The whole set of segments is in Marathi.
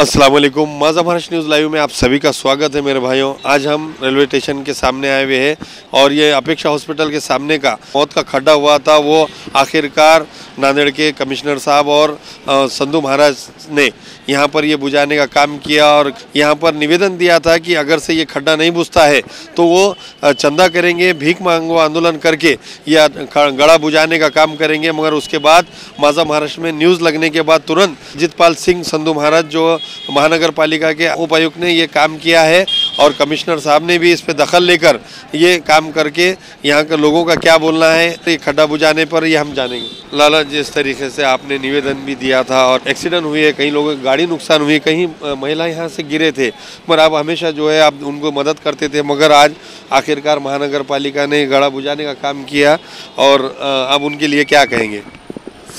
अस्सलाम वालेकुम। माझा महाराष्ट्र न्यूज़ लाइव में आप सभी का स्वागत है मेरे भाइयों। आज हम रेलवे स्टेशन के सामने आए हुए हैं और ये अपेक्षा हॉस्पिटल के सामने का मौत का खड्डा हुआ था, वो आखिरकार नांदेड़ के कमिश्नर साहब और संधू महाराज ने यहाँ पर ये बुझाने का काम किया और यहाँ पर निवेदन दिया था कि अगर से ये खड्डा नहीं बुझता है तो वो चंदा करेंगे, भीख मांगो आंदोलन करके या गड़ा बुझाने का काम करेंगे। मगर उसके बाद माझा महाराष्ट्र में न्यूज़ लगने के बाद तुरंत अजितपाल सिंह संधू महाराज जो महानगर पालिका के उपायुक्त ने ये काम किया है और कमिश्नर साहब ने भी इस पे दखल लेकर ये काम करके यहाँ के लोगों का क्या बोलना है ये खड्डा बुझाने पर ये हम जानेंगे। लाला, जिस तरीके से आपने निवेदन भी दिया था और एक्सीडेंट हुए, कई लोगों की गाड़ी नुकसान हुई, कहीं महिला यहाँ से गिरे थे, पर आप हमेशा जो है आप उनको मदद करते थे, मगर आज आखिरकार महानगर पालिका ने गड़ा बुझाने का काम किया और अब उनके लिए क्या कहेंगे?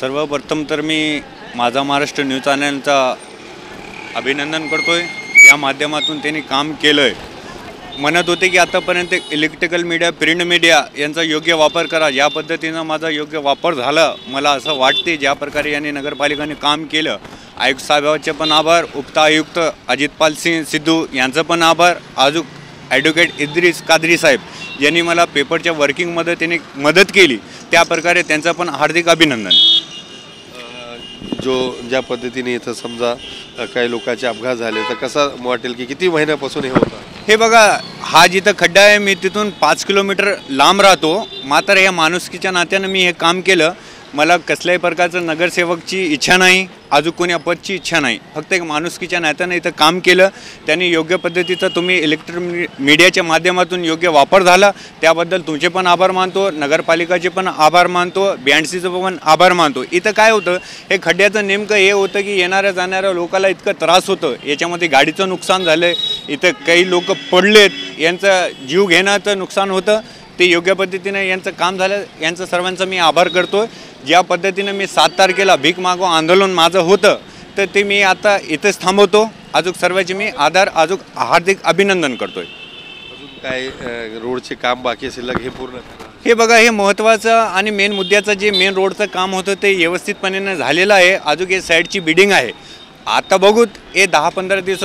सर्वप्रथम तर मी माझा महाराष्ट्र न्यूज चॅनलचा अभिनंदन करतोय। या माध्यमातून त्यांनी काम केलंय। म्हणत होते की आतापर्यंत इलेक्ट्रिकल मीडिया, प्रिंट मीडिया यांचा योग्य वापर करा, या पद्धतीनं माझा योग्य वापर झाला मला असं वाटते। ज्या प्रकारे यांनी नगरपालिकाने काम केलं, आयुक्त साहेबांचे पण आभार, उपता आयुक्त अजितपाल सिंह सिद्धू यांचं पण आभार, अजून ॲडव्होकेट इद्रिस कादरी साहेब यांनी मला पेपरच्या वर्किंगमध्ये त्यांनी मदत केली, त्या प्रकारे त्यांचं पण हार्दिक अभिनंदन। जो ज्या पद्धतीने इथं समजा काही लोकांचे अपघात झाले तर कसं वाटेल की किती महिन्यापासून हे होतं? हे बघा, हा जिथं खड्डा आहे मी तिथून 5 किलोमीटर लांब राहतो, मात्र या माणुसकीच्या नात्यानं मी हे काम केलं। मला कसल्याही प्रकारचं नगरसेवकची इच्छा नाही, अजून कोणी पदची इच्छा नाही, फक्त एक माणुसकीच्या नात्यानं इथं काम केलं। त्यांनी योग्य पद्धतीचं तुम्ही इलेक्ट्रॉनिक मीडियाच्या माध्यमातून योग्य वापर झाला, त्याबद्दल तुमचे पण आभार मानतो, नगरपालिकाचे पण आभार मानतो, BNCचं पण आभार मानतो। इथं काय होतं, हे खड्ड्याचं नेमकं हे होतं की येणाऱ्या जाणाऱ्या लोकांना इतकं त्रास होतं, याच्यामध्ये गाडीचं नुकसान झालं, इथं काही लोक पडलेत, यांचं जीव घेण्याचं नुकसान होतं, ते योग्य पद्धतीने यांचं काम झालं, यांचं सर्वांचा मी आभार करतो। ज्या पद्धतीने मी 7 तारखेला भीक मागो आंदोलन माझं होतं, तर ते मी आता इथेच थांबवतो। अजून सर्वांचे मी अजून हार्दिक अभिनंदन करतोय। अजून काय रोडचे काम बाकी शिल्लक हे पूर्ण करा? हे बघा, हे महत्त्वाचं आणि मेन मुद्द्याचं जे मेन रोडचं काम होतं ते व्यवस्थितपणे झालेलं आहे। अजून हे साईडची बिल्डिंग आहे, आता बघूत हे 10-15 दिवस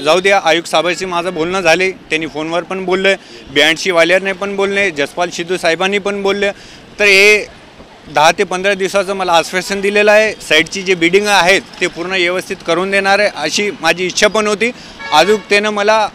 जाऊ द्या। आयुक्त साहेबांशी माझं बोलणं झाले, त्यांनी फोनवर पण बोलले, BNC वाल्याने पण बोलले, जसपाल सिद्धू साहेबांनी पण बोलले, तर हे 10 ते 15 दिवसाचं मला आश्वासन दिलेलं आहे। साईडची जे बिल्डिंग आहेत ते पूर्ण व्यवस्थित करून देणार आहे अशी माझी इच्छा पण होती। अजून त्यानं मला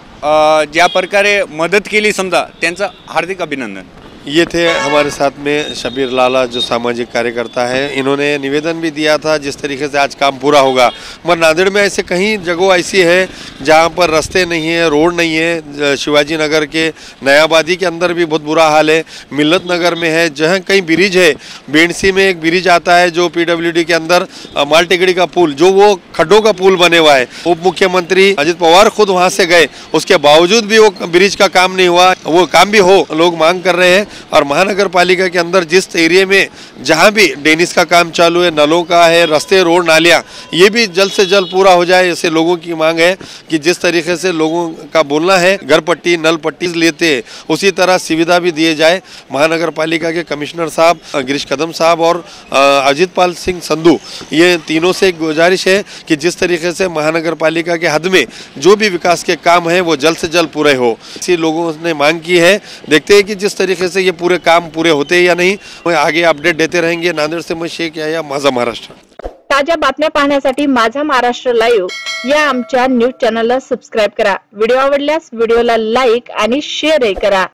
ज्या प्रकारे मदत केली समजा, त्यांचं हार्दिक अभिनंदन। ये थे हमारे साथ में शबीर लाला जो सामाजिक कार्यकर्ता है, इन्होंने निवेदन भी दिया था जिस तरीके से आज काम पूरा होगा। मगर नांदेड़ में ऐसे कहीं जगह ऐसी है जहाँ पर रास्ते नहीं है, रोड नहीं है। शिवाजी नगर के नयाबादी के अंदर भी बहुत बुरा हाल है, मिल्लत नगर में है, जहाँ कहीं ब्रिज है, BNC में एक ब्रिज आता है जो PWD के अंदर मालटेकड़ी का पुल, जो वो खड्डों का पुल बने हुआ है। उप मुख्यमंत्री अजित पवार खुद वहाँ से गए, उसके बावजूद भी वो ब्रिज का काम नहीं हुआ। वो काम भी हो, लोग मांग कर रहे हैं। और महानगर पालिका के अंदर जिस एरिया में जहाँ भी ड्रेनेज का काम चालू है, नलों का है, रास्ते, रोड, नालियाँ, ये भी जल्द से जल्द पूरा हो जाए, ऐसे लोगों की मांग है। कि जिस तरीके से लोगों का बोलना है घर पट्टी, नल पट्टी लेते हैं, उसी तरह सुविधा भी दिए जाए। महानगर पालिका के कमिश्नर साहब गिरीश कदम साहब और अजितपाल सिंह संधू, ये तीनों से एक गुजारिश है कि जिस तरीके से महानगर पालिका के हद में जो भी विकास के काम है वो जल्द से जल्द पूरे हो, इसी लोगों ने मांग की है। देखते हैं कि जिस तरीके से ये पूरे काम पूरे होते हैं या नहीं, आगे अपडेट देते रहेंगे। नांदेड़ से मैं शेख याया, माझा महाराष्ट्र। ताज्या बातम्या पाहण्यासाठी माझा महाराष्ट्र लाईव्ह या आमच्या न्यूज चॅनलला सबस्क्राइब करा। व्हिडिओ आवडल्यास व्हिडिओला लाईक आणि शेअर करा।